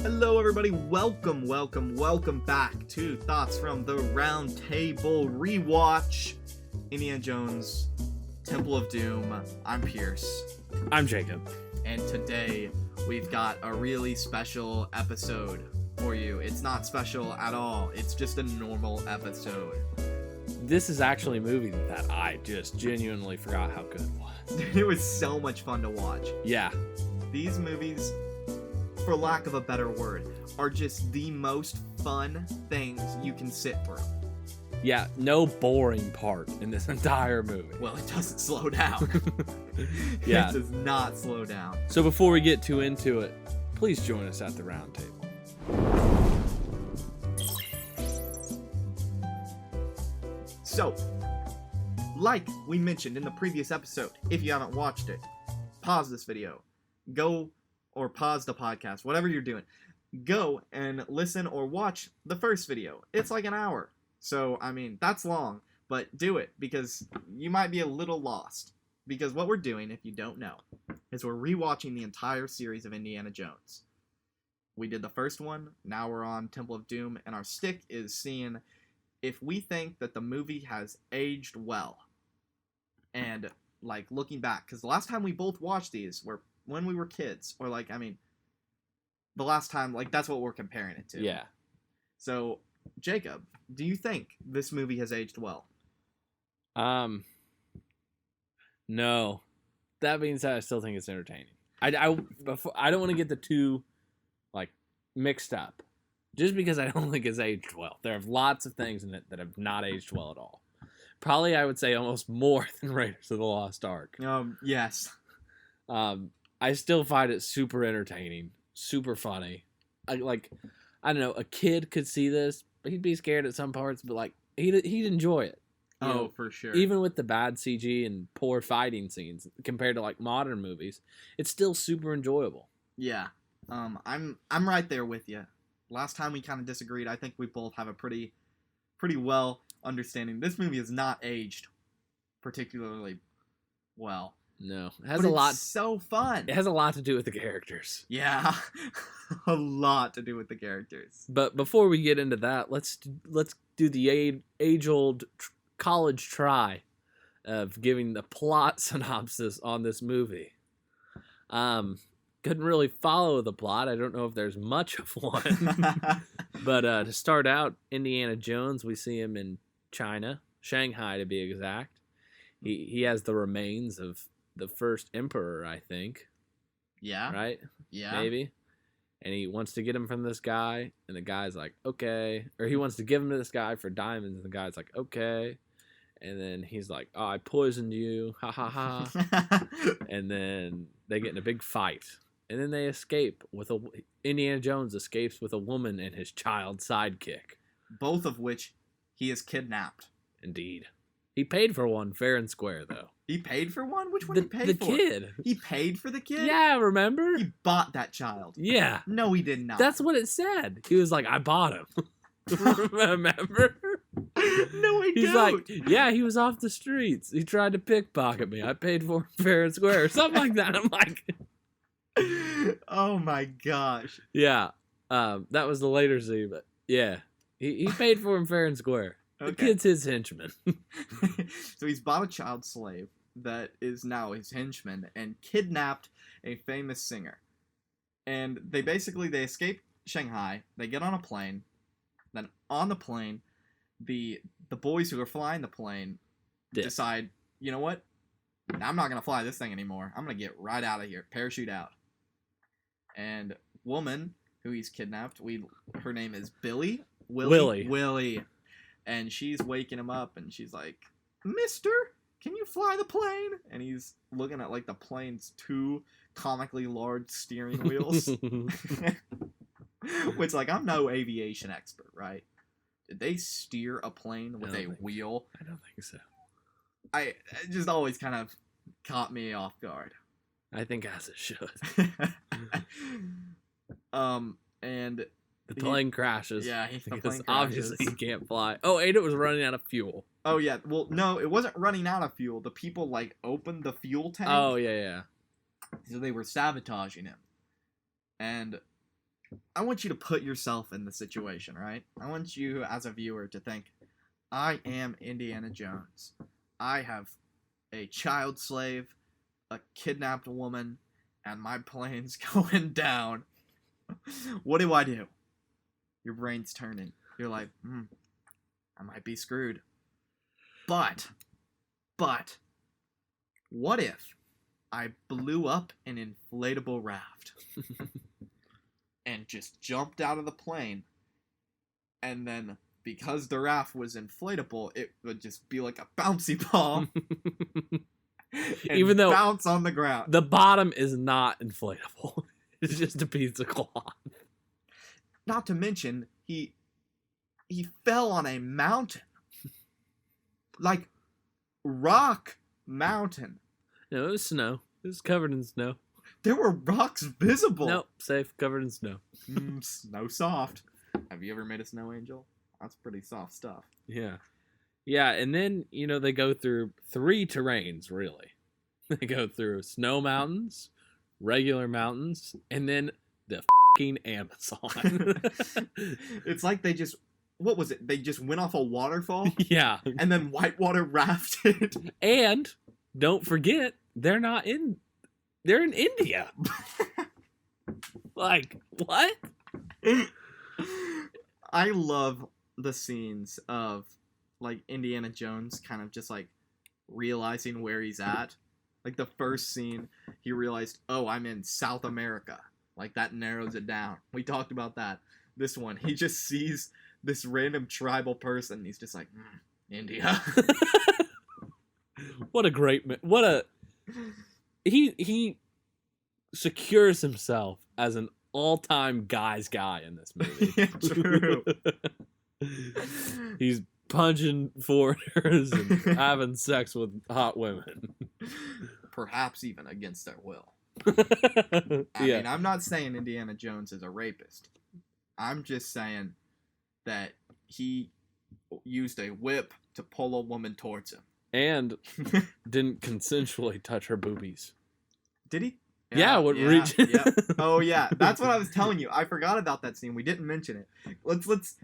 Hello everybody, welcome back to Thoughts from the Round Table Rewatch, Indiana Jones, Temple of Doom. I'm Pierce. I'm Jacob. And today we've got a really special episode for you. It's not special at all, it's just a normal episode. This is actually a movie that I just genuinely forgot how good it was. It was so much fun to watch. Yeah. These movies, for lack of a better word, are just the most fun things you can sit through. Yeah, no boring part in this entire movie. Well, it doesn't slow down. Yeah. It does not slow down. So before we get too into it, please join us at the round table. So, like we mentioned in the previous episode, if you haven't watched it, pause this video. Go or pause the podcast, whatever you're doing. Go and listen or watch the first video. It's like an hour. So, I mean, that's long, but do it because you might be a little lost. Because what we're doing, if you don't know, is we're rewatching the entire series of Indiana Jones. We did the first one, now we're on Temple of Doom, and our stick is seeing if we think that the movie has aged well. And, like, looking back, because the last time we both watched these were when we were kids, or, like, I mean, the last time, like, that's what we're comparing it to. Yeah. So, Jacob, do you think this movie has aged well? No. That being said, I still think it's entertaining. I don't want to get the two, like, mixed up. Just because I don't think it's aged well. There are lots of things in it that have not aged well at all. Probably, I would say, almost more than Raiders of the Lost Ark. Yes. I still find it super entertaining, super funny. I don't know, a kid could see this, but he'd be scared at some parts, but, like, he'd enjoy it. You know, for sure. Even with the bad CG and poor fighting scenes compared to, like, modern movies, it's still super enjoyable. Yeah. I'm right there with you. Last time we kind of disagreed. I think we both have a pretty well understanding. This movie has not aged particularly well. No, it has a lot. It's so fun. It has a lot to do with the characters. Yeah, a lot to do with the characters. But before we get into that, let's do the age-old college try of giving the plot synopsis on this movie. Couldn't really follow the plot. I don't know if there's much of one. But to start out, Indiana Jones, we see him in China, Shanghai to be exact. He has the remains of the first emperor, I think. Yeah. Right? Yeah. Maybe. And he wants to get him from this guy, and the guy's like, okay. Or he wants to give him to this guy for diamonds, and the guy's like, okay. And then he's like, oh, I poisoned you. Ha ha ha. And then they get in a big fight. And then they escape Indiana Jones escapes with a woman and his child sidekick. Both of which he is kidnapped. Indeed. He paid for one fair and square, though. He paid for one? Which one did he pay for? The kid. He paid for the kid? Yeah, remember? He bought that child. Yeah. No, he did not. That's what it said. He was like, I bought him. Remember? No, I He's don't. like, yeah, he was off the streets. He tried to pickpocket me. I paid for him fair and square. Or something like that. I'm like... Oh my gosh. Yeah. That was the later scene, but yeah. He paid for him fair and square. The kid's his henchman. So he's bought a child slave that is now his henchman and kidnapped a famous singer. And they escape Shanghai. They get on a plane. Then on the plane, the boys who are flying the plane decide, you know what? I'm not going to fly this thing anymore. I'm going to get right out of here. Parachute out. And woman who he's kidnapped, her name is Billy? Willie. And she's waking him up, and she's like, Mister, can you fly the plane? And he's looking at, like, the plane's two comically large steering wheels. Which, like, I'm no aviation expert, right? Did they steer a plane with a wheel? I don't think so. It just always kind of caught me off guard. I think as it should. And the plane crashes. Yeah, because obviously he can't fly. Oh, and it was running out of fuel. Oh yeah, well no, it wasn't running out of fuel. The people like opened the fuel tank. Oh yeah. So they were sabotaging him, and I want you to put yourself in the situation, right? I want you as a viewer to think, I am Indiana Jones. I have a child slave, a kidnapped woman, and my plane's going down. What do I do? Your brain's turning. You're like, I might be screwed. But, what if I blew up an inflatable raft and just jumped out of the plane, and then because the raft was inflatable, it would just be like a bouncy ball and even though bounce on the ground. the bottom is not inflatable. It's just a piece of cloth. Not to mention, he fell on a mountain. Like, rock mountain. No, it was snow. It was covered in snow. There were rocks visible. Nope, safe, covered in snow. Snow soft. Have you ever made a snow angel? That's pretty soft stuff. Yeah. Yeah, and then, they go through 3 terrains, really. They go through snow mountains, regular mountains, and then the fucking Amazon. It's like they just, what was it? They just went off a waterfall? Yeah. And then whitewater rafted. And don't forget, they're in India. Like, what? I love the scenes of, like, Indiana Jones kind of just, like, realizing where he's at. Like, the first scene, he realized, oh, I'm in South America. Like, that narrows it down. We talked about that. This one, he just sees this random tribal person. He's just like, India. What a great man. He secures himself as an all-time guy's guy in this movie. Yeah, true. He's punching foreigners and having sex with hot women. Perhaps even against their will. I Yeah. mean, I'm not saying Indiana Jones is a rapist. I'm just saying that he used a whip to pull a woman towards him. And didn't consensually touch her boobies. Did he? Yeah, reach. Yeah. Oh yeah, that's what I was telling you. I forgot about that scene. We didn't mention it. Let's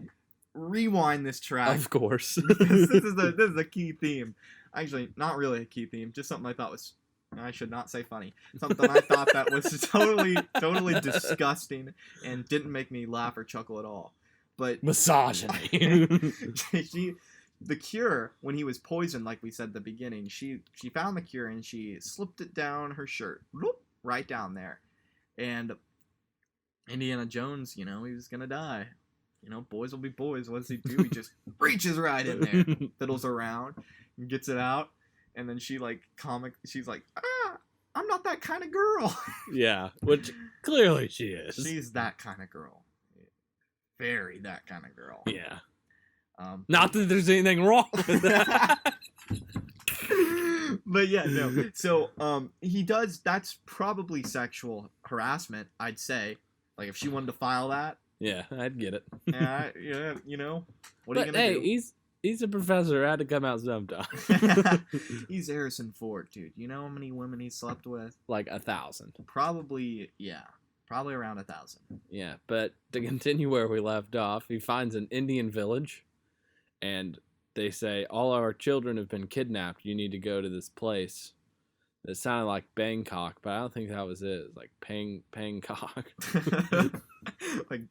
rewind this track. Of course. this is a key theme. Actually, not really a key theme. Just something I thought was, I should not say funny. Something I thought that was totally disgusting and didn't make me laugh or chuckle at all. But misogyny. The cure, when he was poisoned, like we said at the beginning, she found the cure and she slipped it down her shirt. Whoop, right down there. And Indiana Jones, he was going to die. Boys will be boys. What does he do? He just reaches right in there, fiddles around, and gets it out. And then she's like, I'm not that kind of girl. Yeah, which clearly she is. She's that kind of girl. Very that kind of girl. Yeah. Not that there's anything wrong with that. But yeah, no. So, he does, that's probably sexual harassment, I'd say. Like, if she wanted to file that. Yeah, I'd get it. Yeah, what are you going to do? He's a professor. I had to come out sometime. He's Harrison Ford, dude. You know how many women he slept with? Like 1,000. Probably, yeah. Probably around 1,000. Yeah, but to continue where we left off, he finds an Indian village, and they say, all our children have been kidnapped. You need to go to this place. It sounded like Bangkok, but I don't think that was it. It was like Pangkok. Like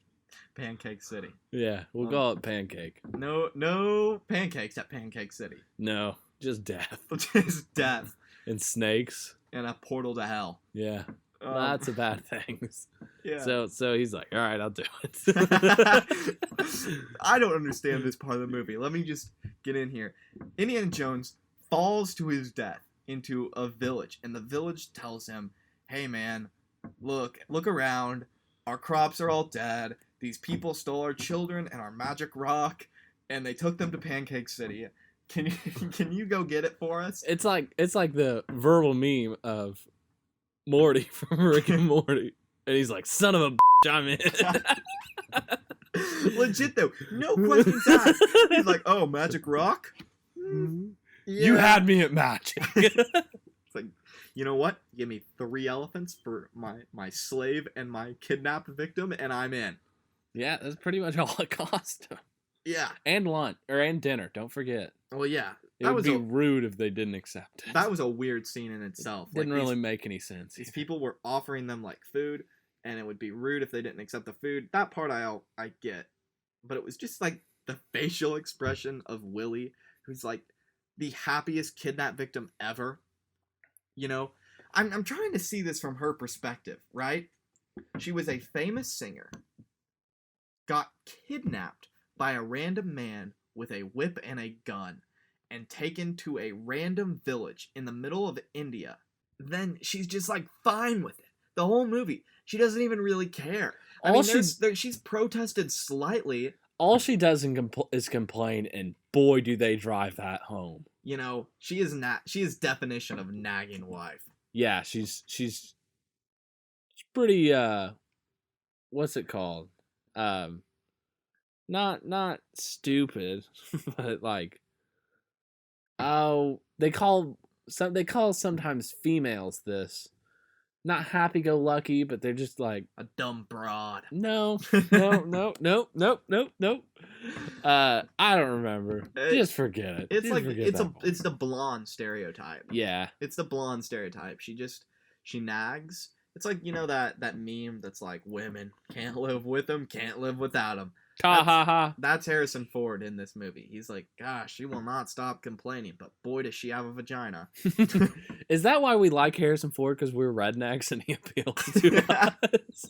Pancake City. Yeah, we'll call it Pancake. No pancakes at Pancake City. No, just death. Just death. And snakes. And a portal to hell. Yeah. Lots of bad things. Yeah. So he's like, all right, I'll do it. I don't understand this part of the movie. Let me just get in here. Indiana Jones falls to his death into a village, and the village tells him, hey man, look around. Our crops are all dead. These people stole our children and our magic rock, and they took them to Pancake City. Can you go get it for us? It's like the verbal meme of Morty from Rick and Morty, and he's like, "Son of a bitch, I'm in." Legit though, no questions asked. He's like, "Oh, magic rock? Yeah. You had me at magic." It's like, you know what? Give me 3 elephants for my slave and my kidnapped victim, and I'm in. Yeah, that's pretty much all it cost them. Yeah. And lunch and dinner. Don't forget. Well, yeah. It would be rude if they didn't accept it. That was a weird scene in itself. Didn't really make any sense. These people were offering them like food, and it would be rude if they didn't accept the food. That part I get, but it was just like the facial expression of Willie, who's like the happiest kidnapped victim ever. You know, I'm trying to see this from her perspective, right? She was a famous singer, got kidnapped by a random man with a whip and a gun, and taken to a random village in the middle of India. Then she's just like fine with it. The whole movie, she doesn't even really care. She's protested slightly. All she does is complain, and boy, do they drive that home. You know, she is definition of nagging wife. Yeah, she's pretty what's it called? Not stupid, but like, they call sometimes females this. Not happy-go-lucky, but they're just like a dumb broad. No. I don't remember. Just forget it. It's the blonde stereotype. Yeah. It's the blonde stereotype. She nags. It's like, you know, that meme that's like, women can't live with them, can't live without them. Ha ha ha. That's Harrison Ford in this movie. He's like, gosh, she will not stop complaining, but boy, does she have a vagina. Is that why we like Harrison Ford? Because we're rednecks and he appeals to us?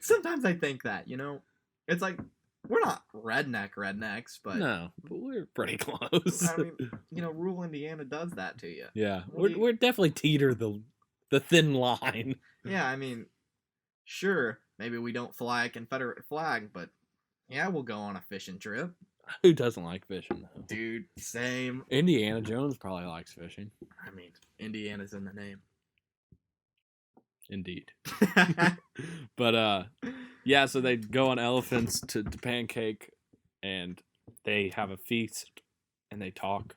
Sometimes I think that, you know, it's like, we're not rednecks, but... No, but we're pretty close. I mean, you know, rural Indiana does that to you. Yeah, we're definitely teeter the thin line. Yeah, I mean, sure, maybe we don't fly a Confederate flag, but yeah, we'll go on a fishing trip. Who doesn't like fishing, though? Dude, same. Indiana Jones probably likes fishing. I mean, Indiana's in the name. Indeed. But, yeah, so they go on elephants to Pancake, and they have a feast, and they talk.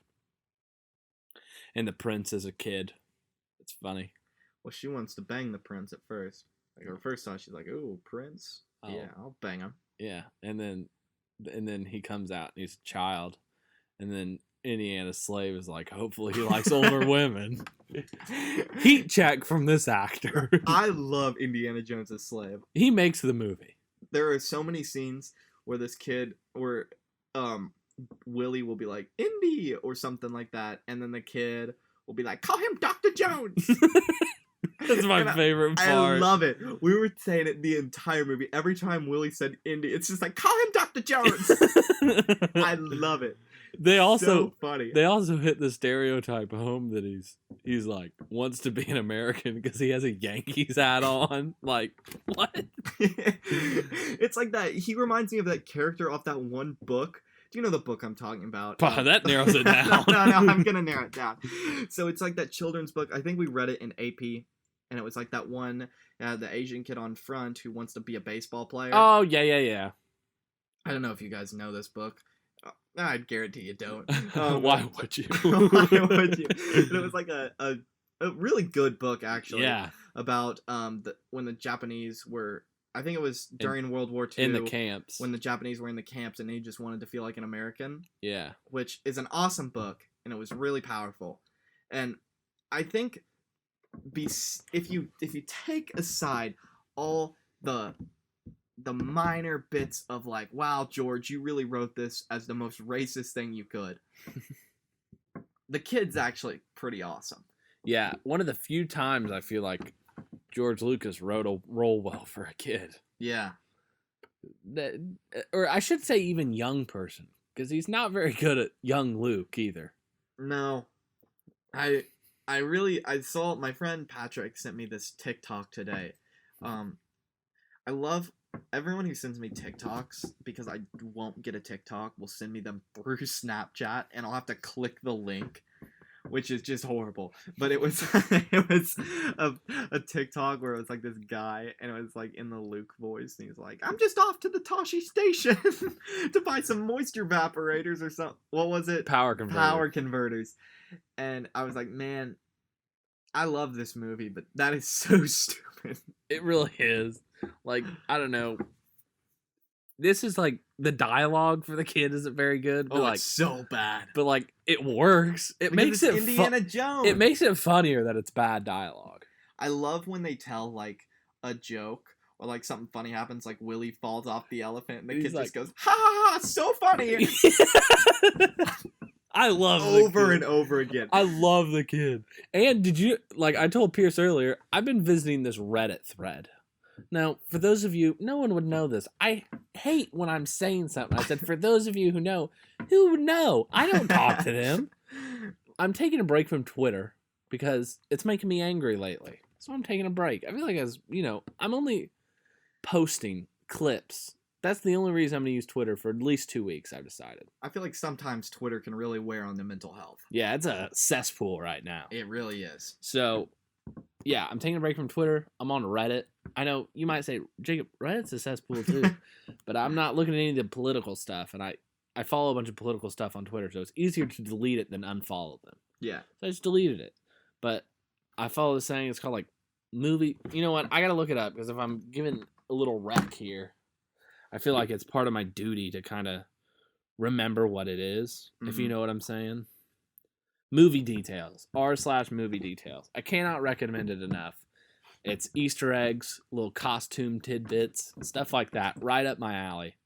And the prince is a kid. It's funny. Well, she wants to bang the prince at first. Like, her first thought, she's like, "Ooh, prince? Oh. Yeah, I'll bang him." Yeah, and then he comes out, and he's a child. And then Indiana's slave is like, hopefully he likes older women. Heat check from this actor. I love Indiana Jones' slave. He makes the movie. There are so many scenes where Willie will be like, "Indy," or something like that, and then the kid will be like, "Call him Dr. Jones." That's my favorite part. I love it. We were saying it the entire movie. Every time Willie said Indy, it's just like, "Call him Dr. Jones." I love it. They also so funny. They also hit the stereotype home that he's like wants to be an American because he has a Yankees hat on. Like, what? It's like that. He reminds me of that character off that one book. Do you know the book I'm talking about? That narrows it down. No, I'm gonna narrow it down. So it's like that children's book. I think we read it in AP, and it was like that one, the Asian kid on front who wants to be a baseball player. Oh yeah. I don't know if you guys know this book. I guarantee you don't. Why would you? Why would you? But it was like a really good book, actually. Yeah. About when the Japanese were. I think it was during World War II. In the camps. When the Japanese were in the camps and he just wanted to feel like an American. Yeah. Which is an awesome book, and it was really powerful. And I think if you take aside all the minor bits of like, wow, George, you really wrote this as the most racist thing you could. The kid's actually pretty awesome. Yeah, one of the few times I feel like George Lucas wrote a role well for a kid. Yeah. Or I should say even young person, because he's not very good at young Luke either. No. I saw my friend Patrick sent me this TikTok today. I love everyone who sends me TikToks, because I won't get a TikTok, will send me them through Snapchat, and I'll have to click the link, which is just horrible. But it was a TikTok where it was like this guy, and it was like in the Luke voice, and he's like, "I'm just off to the Toshi station to buy some moisture evaporators or something." What was it? Power converters. And I was like, man, I love this movie, but that is so stupid. It really is. Like, I don't know. This is like the dialogue for the kid isn't very good, but like it's so bad. but like it works. It Because makes it's it Indiana Jones. it makes it funnier that it's bad dialogue. I love when they tell like a joke or like something funny happens, like Willie falls off the elephant and the He's kid like, just goes, ha ha ha, so funny. I love Over and over again. I love the kid. And did you, like I told Pierce earlier, I've been visiting this Reddit thread. Now, for those of you, no one would know this. I hate when I'm saying something. I said, for those of you who know, who would know? I don't talk to them. I'm taking a break from Twitter because it's making me angry lately. So I'm taking a break. I feel like I'm only posting clips. That's the only reason I'm going to use Twitter for at least 2 weeks, I've decided. I feel like sometimes Twitter can really wear on the mental health. Yeah, it's a cesspool right now. It really is. So, yeah, I'm taking a break from Twitter. I'm on Reddit. I know you might say, Jacob, Reddit's a cesspool too. But I'm not looking at any of the political stuff. And I follow a bunch of political stuff on Twitter, so it's easier to delete it than unfollow them. Yeah. So I just deleted it. But I follow this thing. It's called, like, movie. You know what? I got to look it up because if I'm giving a little rec here, I feel like it's part of my duty to kind of remember what it is, if you know what I'm saying. Movie details. r/movie details. I cannot recommend it enough. It's Easter eggs, little costume tidbits, stuff like that. Right up my alley.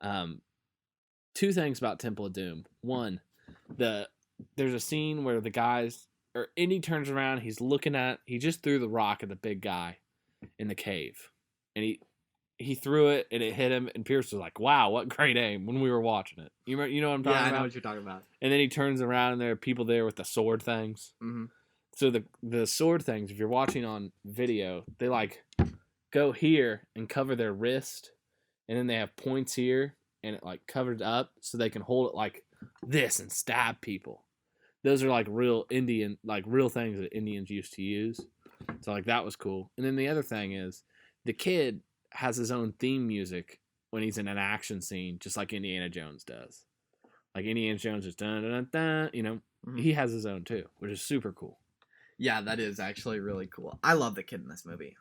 2 things about Temple of Doom. One, there's a scene where the guys, or Indy turns around, he just threw the rock at the big guy in the cave. And he threw it, and it hit him, and Pierce was like, wow, what great aim, when we were watching it. You know what I'm talking about? Yeah, I know what you're talking about. And then he turns around, and there are people there with the sword things. Mm-hmm. So the sword things, if you're watching on video, they, like, go here and cover their wrist, and then they have points here, and it, like, covers up, so they can hold it like this and stab people. Those are, like, real things that Indians used to use. So, like, that was cool. And then the other thing is, the kid has his own theme music when he's in an action scene, just like Indiana Jones does. Like Indiana Jones is dun dun dun, Mm-hmm. He has his own too, which is super cool. Yeah, that is actually really cool. I love the kid in this movie.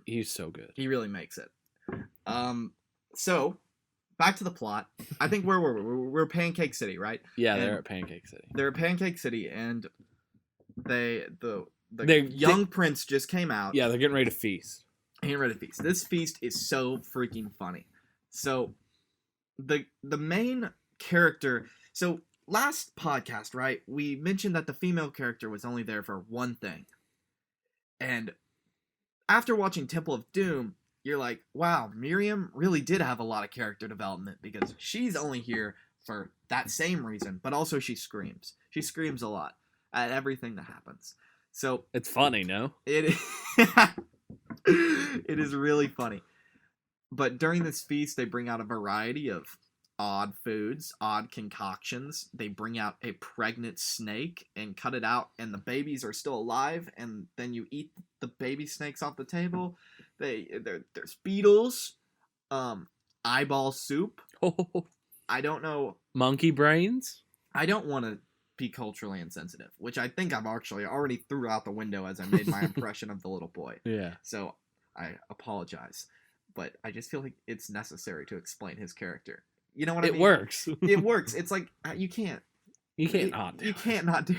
He's so good. He really makes it. So back to the plot. I think where were we? We're Pancake City, right? Yeah, and they're at Pancake City. They're at Pancake City, and the They're- young prince just came out. Yeah, they're getting ready to feast. Getting ready to feast. This feast is so freaking funny. So the main character. So last podcast, right? We mentioned that the female character was only there for one thing, and after watching Temple of Doom, you're like, wow, Miriam really did have a lot of character development because she's only here for that same reason, but also she screams. She screams a lot at everything that happens. So It's funny, no? it it is really funny. But during this feast, they bring out a variety of odd foods, odd concoctions. They bring out a pregnant snake and cut it out, and the babies are still alive, and then you eat the baby snakes off the table. There's beetles, eyeball soup. I don't know. Monkey brains? I don't want to be culturally insensitive, which I think I've actually already threw out the window as I made my impression of the little boy. Yeah. So I apologize, but I just feel like it's necessary to explain his character. You know what I mean? It works. It works. It's like you can't not do you it. can't not do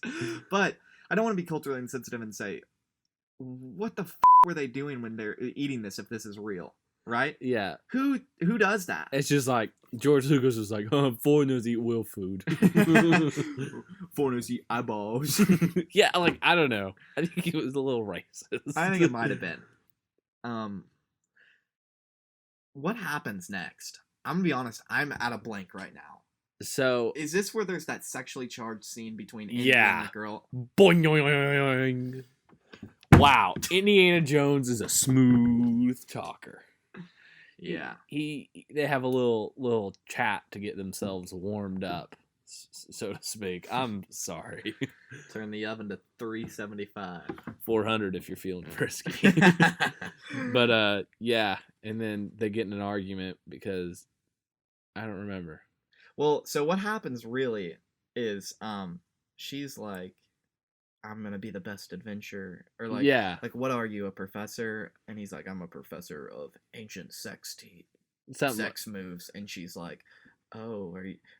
it. But I don't want to be culturally insensitive and say, what the were they doing when they're eating this if this is real, right? Yeah. Who does that? It's just like George Lucas was like, foreigners eat real food. Foreigners eat eyeballs. Yeah, like, I don't know. I think it was a little racist. I think it might have been. What happens next? I'm gonna be honest, I'm at a blank right now. So Is this where there's that sexually charged scene between Indy Yeah. and the girl? boing, boing, boing, boing. Wow, Indiana Jones is a smooth talker. Yeah. They have a little chat to get themselves warmed up, so to speak. I'm sorry. Turn the oven to 375. 400 if you're feeling frisky. But yeah, and then they get in an argument because I don't remember. Well, so what happens really is she's like, I'm gonna be the best adventurer, or like, Yeah. what are you, a professor? And he's like, I'm a professor of ancient Something. sex moves, and she's like, oh,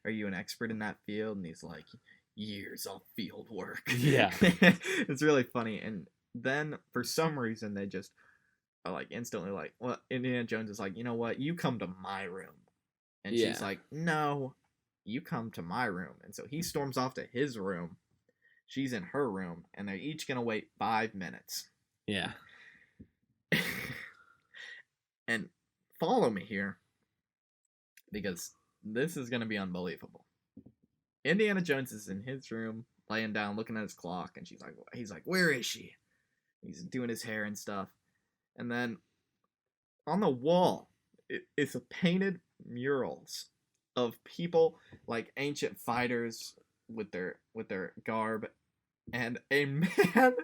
are you an expert in that field? And he's like, years of field work. Yeah. It's really funny. And then for some reason they just are like instantly like, well, Indiana Jones is like, you know what, you come to my room, and she's Yeah. like, no, you come to my room. And so he storms off to his room, she's in her room, and they're each gonna wait 5 minutes. Yeah. And follow me here, because this is gonna be unbelievable. Indiana Jones is in his room, laying down, looking at his clock, and he's like, where is she? He's doing his hair and stuff. And then on the wall, it's a painted murals of people like ancient fighters with their garb, and a man,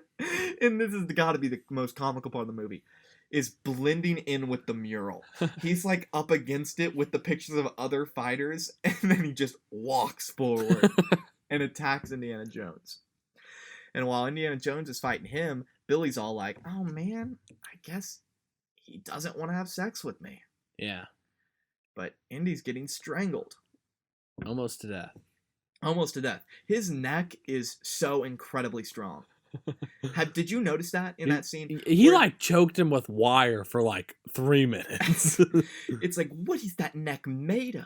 and this has got to be the most comical part of the movie, is blending in with the mural. He's like up against it with the pictures of other fighters, and then he just walks forward and attacks Indiana Jones. And while Indiana Jones is fighting him, Billy's all like, oh man, I guess he doesn't want to have sex with me. Yeah. But Indy's getting strangled. Almost to death. Almost to death. His neck is so incredibly strong. Did you notice that in that scene? He like choked him with wire for like 3 minutes. It's like, what is that neck made of?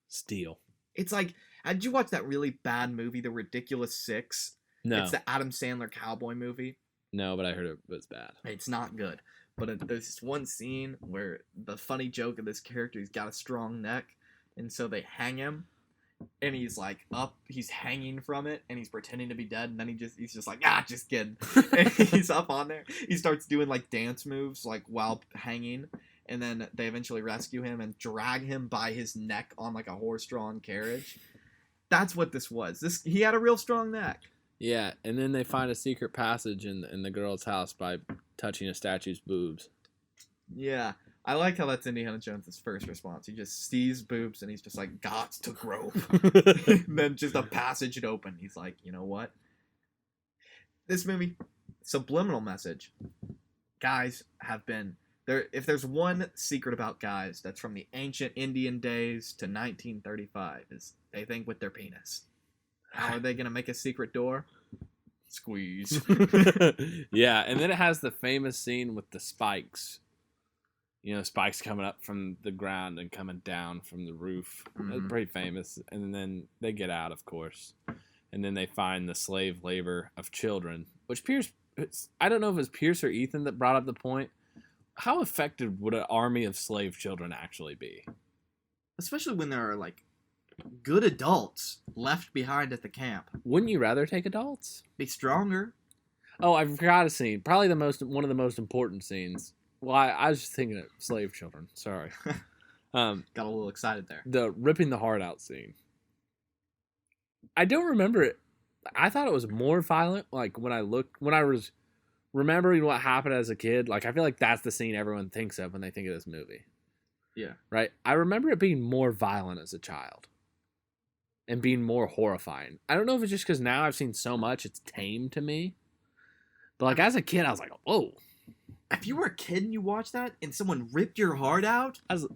Steel. It's like, did you watch that really bad movie, The Ridiculous Six? No. It's the Adam Sandler cowboy movie. No, but I heard it was bad. It's not good. But there's this one scene where the funny joke of this character, he's got a strong neck, and so they hang him, and he's like up, he's hanging from it, and he's pretending to be dead, and then he's just like, just kidding. And he's up on there. He starts doing like dance moves like while hanging, and then they eventually rescue him and drag him by his neck on like a horse-drawn carriage. That's what this was. He had a real strong neck. Yeah, and then they find a secret passage in the girl's house by touching a statue's boobs. Yeah, I like how that's Indiana Jones' first response. He just sees boobs and he's just like, gots to grope. And then just a passage had opened. He's like, you know what? This movie, subliminal message. Guys have been there. If there's one secret about guys that's from the ancient Indian days to 1935, is they think with their penis. How are they going to make a secret door? Squeeze. Yeah, and then it has the famous scene with the spikes. You know, spikes coming up from the ground and coming down from the roof. Mm-hmm. It's pretty famous. And then they get out, of course. And then they find the slave labor of children, which I don't know if it was Pierce or Ethan that brought up the point. How effective would an army of slave children actually be? Especially when there are, like, good adults left behind at the camp. Wouldn't you rather take adults? Be stronger. Oh, I forgot a scene. Probably one of the most important scenes. Well, I was just thinking of slave children. Sorry. Got a little excited there. The ripping the heart out scene. I don't remember it. I thought it was more violent. Like when I was remembering what happened as a kid. Like I feel like that's the scene everyone thinks of when they think of this movie. Yeah. Right. I remember it being more violent as a child. And being more horrifying. I don't know if it's just because now I've seen so much, it's tame to me. But like as a kid, I was like, whoa. If you were a kid and you watched that and someone ripped your heart out, And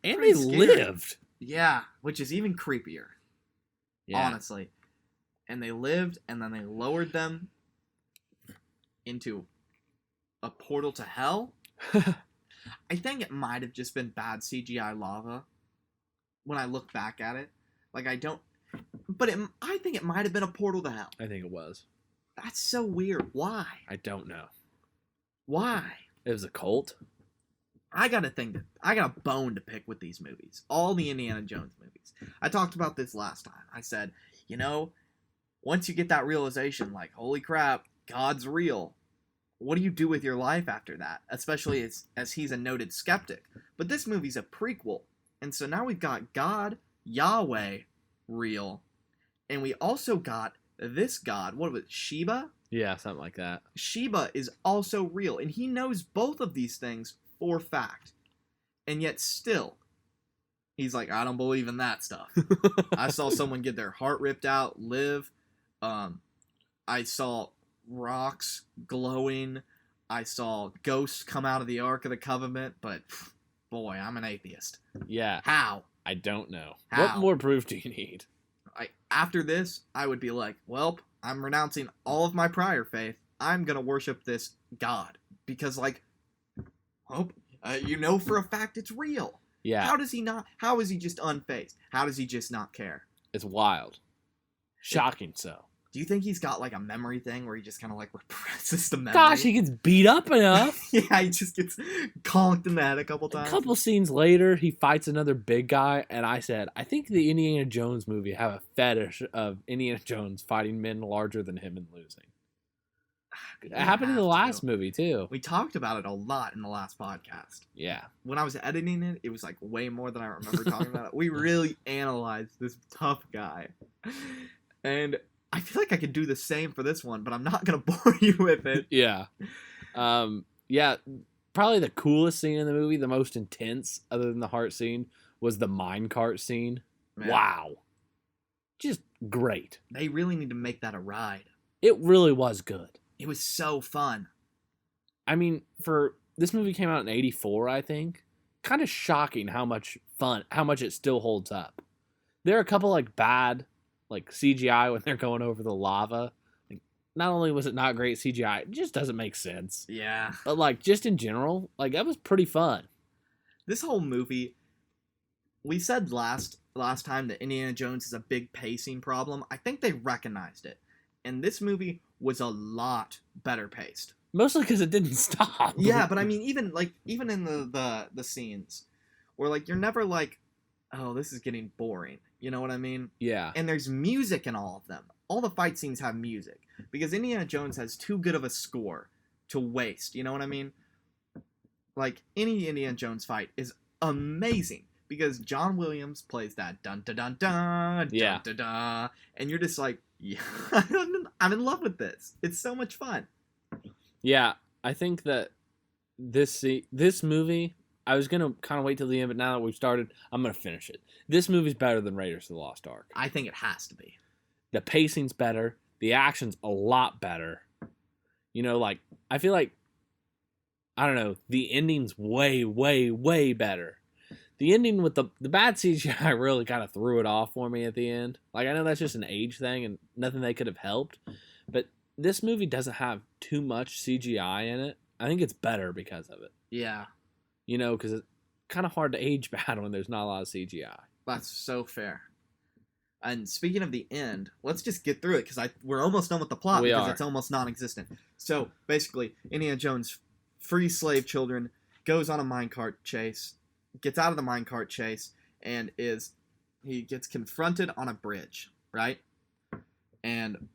they scary. lived. Yeah, which is even creepier. Yeah. Honestly. And they lived, and then they lowered them into a portal to hell. I think it might have just been bad CGI lava when I look back at it. Like, I think it might have been a portal to hell. I think it was. That's so weird. Why? I don't know. Why? It was a cult. I got a bone to pick with these movies. All the Indiana Jones movies. I talked about this last time. I said, once you get that realization, like, holy crap, God's real. What do you do with your life after that? Especially as he's a noted skeptic. But this movie's a prequel. And so now we've got God, Yahweh, real. And we also got this God, what was it, Sheba? Yeah, something like that. Sheba is also real. And he knows both of these things for fact. And yet still, he's like, I don't believe in that stuff. I saw someone get their heart ripped out, live. I saw rocks glowing. I saw ghosts come out of the Ark of the Covenant, but boy, I'm an atheist. Yeah. How? I don't know. How? What more proof do you need? After this, I would be like, well, I'm renouncing all of my prior faith. I'm going to worship this God. Because, like, well, you know for a fact it's real. Yeah. How is he just unfazed? How does he just not care? It's wild. Shocking so. Do you think he's got, like, a memory thing where he just kind of, like, represses the memory? Gosh, he gets beat up enough. Yeah, he just gets conked in the head a couple times. A couple scenes later, he fights another big guy, and I said, I think the Indiana Jones movie have a fetish of Indiana Jones fighting men larger than him and losing. It happened in the last movie, too. We talked about it a lot in the last podcast. Yeah. When I was editing it, it was, like, way more than I remember talking about it. We really analyzed this tough guy. And I feel like I could do the same for this one, but I'm not going to bore you with it. Yeah. Yeah, probably the coolest scene in the movie, the most intense, other than the heart scene, was the minecart scene. Man. Wow. Just great. They really need to make that a ride. It really was good. It was so fun. I mean, this movie came out in 1984, I think. Kind of shocking how much it still holds up. There are a couple, like, bad, like, CGI when they're going over the lava. Like, not only was it not great CGI, it just doesn't make sense. Yeah. But, like, just in general, like, that was pretty fun. This whole movie, we said last time that Indiana Jones is a big pacing problem. I think they recognized it. And this movie was a lot better paced. Mostly because it didn't stop. Yeah, but I mean, even in the scenes where, like, you're never like, oh, this is getting boring. You know what I mean? Yeah. And there's music in all of them. All the fight scenes have music. Because Indiana Jones has too good of a score to waste. You know what I mean? Like, any Indiana Jones fight is amazing. Because John Williams plays that dun-da-dun-dun, Yeah. dun-da-dun. And you're just like, yeah, I'm in love with this. It's so much fun. Yeah, I think that this movie, I was going to kind of wait till the end, but now that we've started, I'm going to finish it. This movie's better than Raiders of the Lost Ark. I think it has to be. The pacing's better. The action's a lot better. You know, like, I feel like, I don't know, the ending's way, way, way better. The ending with the bad CGI really kind of threw it off for me at the end. Like, I know that's just an age thing and nothing they could have helped, but this movie doesn't have too much CGI in it. I think it's better because of it. Yeah. You know, because it's kind of hard to age bad when there's not a lot of CGI. That's so fair. And speaking of the end, let's just get through it because we're almost done with the plot because it's almost non-existent. So basically, Indiana Jones frees slave children, goes on a minecart chase, gets out of the minecart chase, and he gets confronted on a bridge, right? And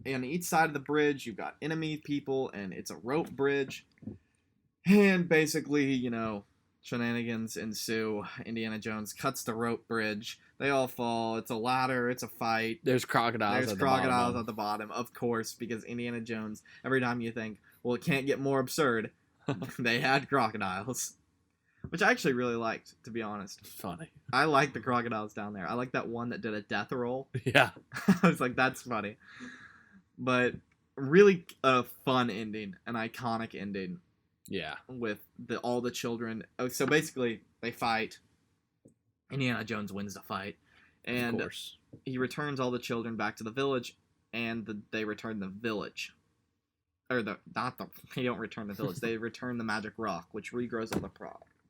on each side of the bridge, you've got enemy people, and it's a rope bridge. And basically, you know, shenanigans ensue. Indiana Jones cuts the rope bridge. They all fall. It's a ladder. It's a fight. There's crocodiles at the bottom, of course, because Indiana Jones, every time you think, well, it can't get more absurd, they had crocodiles. Which I actually really liked, to be honest. Funny. I like the crocodiles down there. I like that one that did a death roll. Yeah. I was like, that's funny. But really a fun ending, an iconic ending. Yeah. With all the children. Oh, so basically, they fight. Indiana Jones wins the fight. And of course. He returns all the children back to the village, and they return the village. Or they don't return the village. They return the magic rock, which regrows all the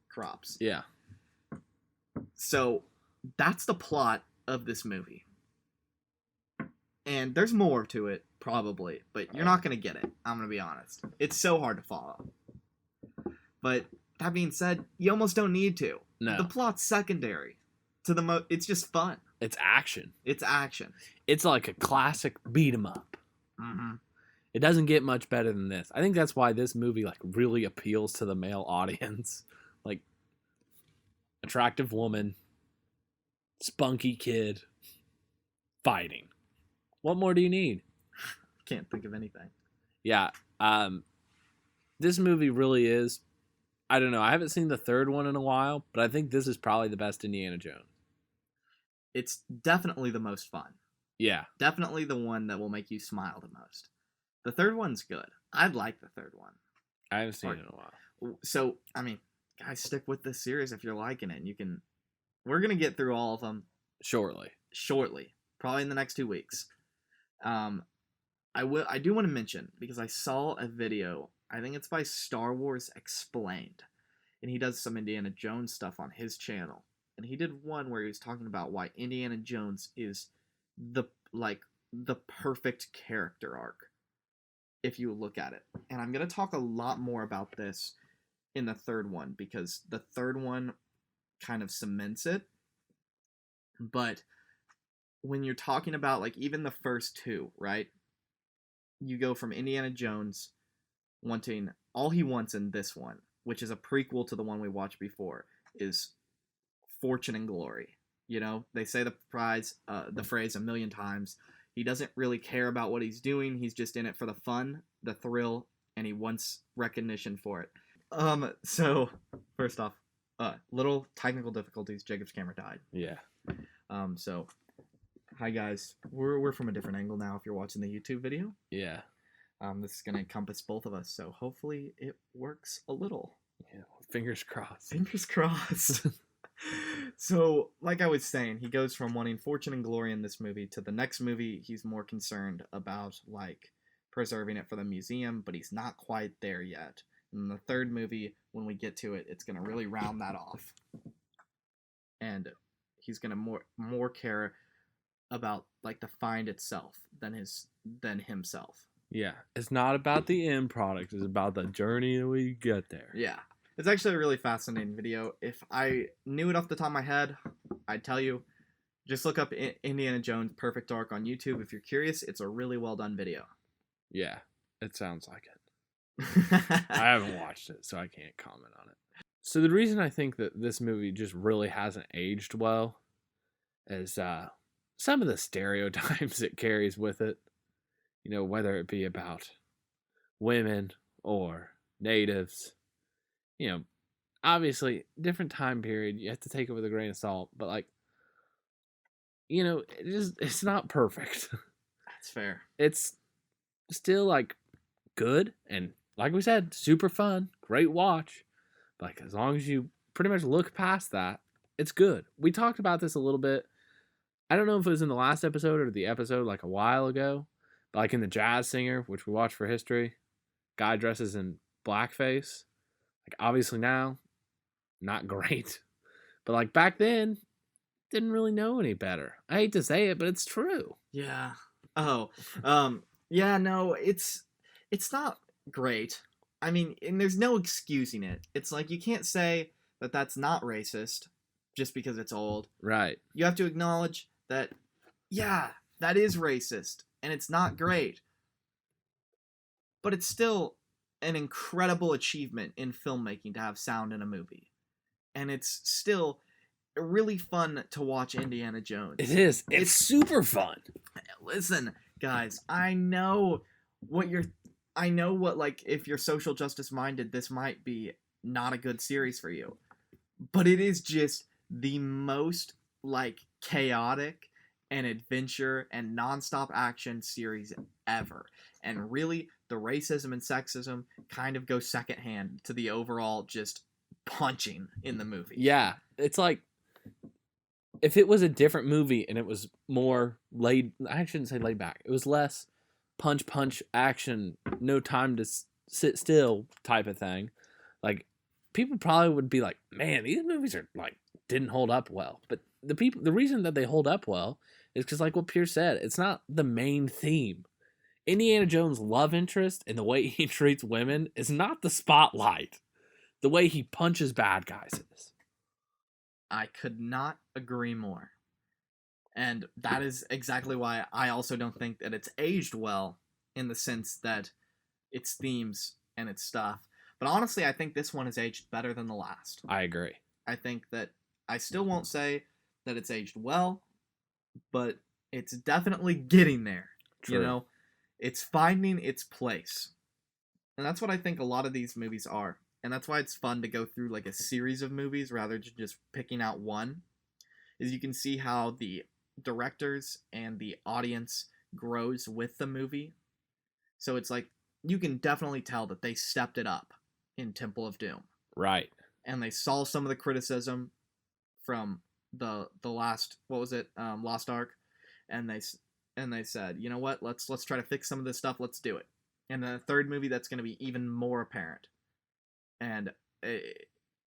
crops. Yeah. So that's the plot of this movie. And there's more to it, probably, but you're not going to get it. I'm going to be honest. It's so hard to follow. But that being said, you almost don't need to. No. The plot's secondary to it's just fun. It's action. It's action. It's like a classic beat 'em up. Mm-hmm. It doesn't get much better than this. I think that's why this movie like really appeals to the male audience. Like, attractive woman, spunky kid, fighting. What more do you need? Can't think of anything. Yeah. This movie really is, I don't know, I haven't seen the third one in a while, but I think this is probably the best Indiana Jones. It's definitely the most fun. Yeah. Definitely the one that will make you smile the most. The third one's good. I'd like the third one. I haven't seen it in a while. So, I mean, guys, stick with this series if you're liking it. We're going to get through all of them Shortly. Probably in the next 2 weeks. I do want to mention, because I saw a video, I think it's by Star Wars Explained, and he does some Indiana Jones stuff on his channel. And he did one where he was talking about why Indiana Jones is the perfect character arc, if you look at it. And I'm going to talk a lot more about this in the third one, because the third one kind of cements it. But when you're talking about, like, even the first two, right? You go from Indiana Jones wanting, all he wants in this one, which is a prequel to the one we watched before, is fortune and glory. You know, they say the phrase a million times. He doesn't really care about what he's doing. He's just in it for the fun, the thrill, and he wants recognition for it. So first off, little technical difficulties. Jacob's camera died. Yeah. So hi guys. We're from a different angle now if you're watching the YouTube video. Yeah. This is gonna encompass both of us, so hopefully it works a little. Yeah. Fingers crossed. Fingers crossed. So, like I was saying, he goes from wanting fortune and glory in this movie to the next movie, he's more concerned about, like, preserving it for the museum, but he's not quite there yet. In the third movie, when we get to it, it's going to really round that off. And he's going to more care about, like, the find itself than himself. Yeah. It's not about the end product. It's about the journey that we get there. Yeah. It's actually a really fascinating video. If I knew it off the top of my head, I'd tell you. Just look up Indiana Jones Perfect Arc on YouTube. If you're curious, it's a really well done video. Yeah, it sounds like it. I haven't watched it, so I can't comment on it. So the reason I think that this movie just really hasn't aged well is some of the stereotypes it carries with it. You know, whether it be about women or natives. You know, obviously, different time period, you have to take it with a grain of salt, but, like, you know, it's not perfect. That's fair. It's still, like, good, and like we said, super fun, great watch. Like, as long as you pretty much look past that, it's good. We talked about this a little bit. I don't know if it was in the last episode or the episode, like, a while ago, but, like, in The Jazz Singer, which we watched for history, guy dresses in blackface. Like, obviously now, not great. But, like, back then, didn't really know any better. I hate to say it, but it's true. Yeah. Oh. Yeah, no, it's not great. I mean, and there's no excusing it. It's like, you can't say that that's not racist just because it's old. Right. You have to acknowledge that, yeah, that is racist, and it's not great. But it's still an incredible achievement in filmmaking to have sound in a movie. And it's still really fun to watch Indiana Jones. It is. It's super fun. Listen, guys, I know what, like, if you're social justice minded, this might be not a good series for you. But it is just the most, like, chaotic and adventure and nonstop action series ever. And really, the racism and sexism kind of go secondhand to the overall just punching in the movie. Yeah. It's like, if it was a different movie and it was more I shouldn't say laid back. It was less punch, action, no time to sit still type of thing. Like, people probably would be like, man, these movies are, like, didn't hold up well. But the reason that they hold up well is because, like what Pierce said, it's not the main theme. Indiana Jones' love interest and the way he treats women is not the spotlight. The way he punches bad guys is. I could not agree more. And that is exactly why I also don't think that it's aged well, in the sense that its themes and its stuff. But honestly, I think this one has aged better than the last. I agree. I think that I still won't say that it's aged well, but it's definitely getting there. True. You know, it's finding its place. And that's what I think a lot of these movies are. And that's why it's fun to go through, like, a series of movies rather than just picking out one. Is you can see how the directors and the audience grows with the movie. So it's like, you can definitely tell that they stepped it up in Temple of Doom. Right. And they saw some of the criticism from the last, what was it, Lost Ark, and they said, you know what, let's try to fix some of this stuff, let's do it. And then the third movie, that's going to be even more apparent, and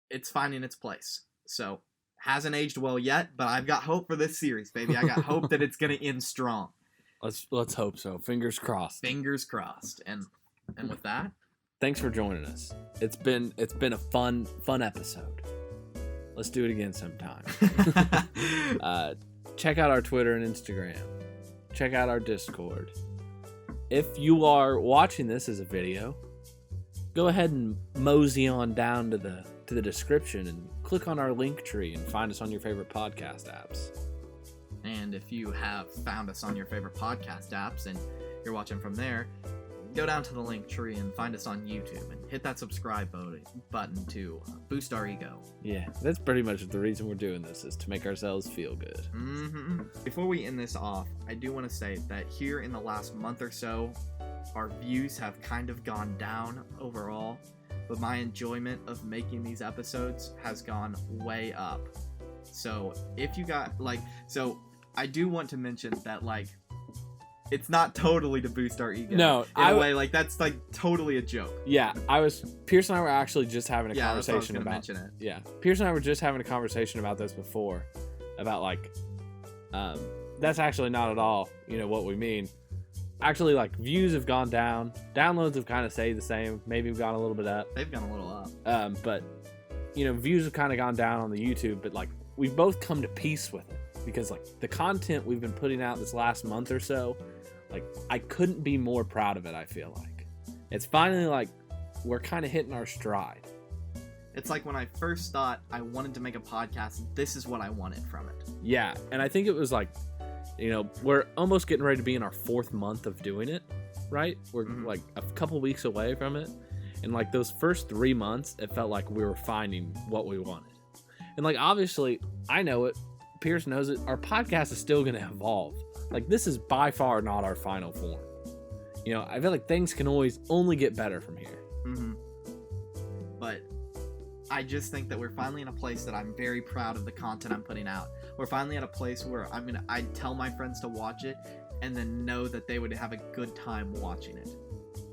it's finding its place. So hasn't aged well yet, but I've got hope for this series, baby. I got hope that it's going to end strong. Let's hope so. Fingers crossed. Fingers crossed. And with that, thanks for joining us. It's been a fun episode. Let's do it again sometime. Check out our Twitter and Instagram. Check out our Discord. If you are watching this as a video, go ahead and mosey on down to the description and click on our link tree and find us on your favorite podcast apps. And if you have found us on your favorite podcast apps and you're watching from there, go down to the link tree and find us on YouTube and hit that subscribe button to boost our ego. Yeah, that's pretty much the reason we're doing this, is to make ourselves feel good. Mm-hmm. Before we end this off, I do want to say that here in the last month or so, our views have kind of gone down overall, but my enjoyment of making these episodes has gone way up. So if you got, I do want to mention that, it's not totally to boost our ego. No, in a way, that's totally a joke. Yeah, Pierce and I were actually just having a conversation about. Mention it. Yeah, Pierce and I were just having a conversation about this before, about that's actually not at all, what we mean. Actually, views have gone down, downloads have kind of stayed the same, maybe have gone a little bit up. They've gone a little up. But views have kind of gone down on the YouTube, but we've both come to peace with it, because the content we've been putting out this last month or so, I couldn't be more proud of it. I feel like it's finally we're kind of hitting our stride. It's like when I first thought I wanted to make a podcast, this is what I wanted from it. Yeah, and I think it was we're almost getting ready to be in our 4th month of doing it, right? We're a couple weeks away from it, and those first 3 months, it felt like we were finding what we wanted. And obviously, I know it, Pierce knows it, our podcast is still going to evolve. This is by far not our final form. I feel like things can only get better from here. Mm-hmm. But I just think that we're finally in a place that I'm very proud of the content I'm putting out. We're finally at a place where I'd tell my friends to watch it and then know that they would have a good time watching it.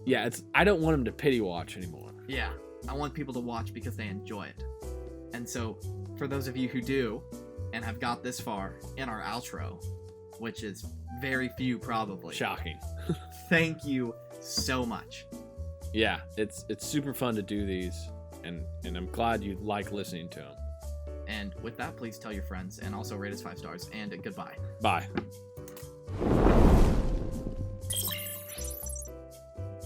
Yeah, I don't want them to pity watch anymore. Yeah, I want people to watch because they enjoy it. And so, for those of you who do, and have got this far in our outro, which is very few probably. Shocking. Thank you so much. Yeah, it's super fun to do these, and I'm glad you like listening to them. And with that, please tell your friends, and also rate us 5 stars, and goodbye. Bye.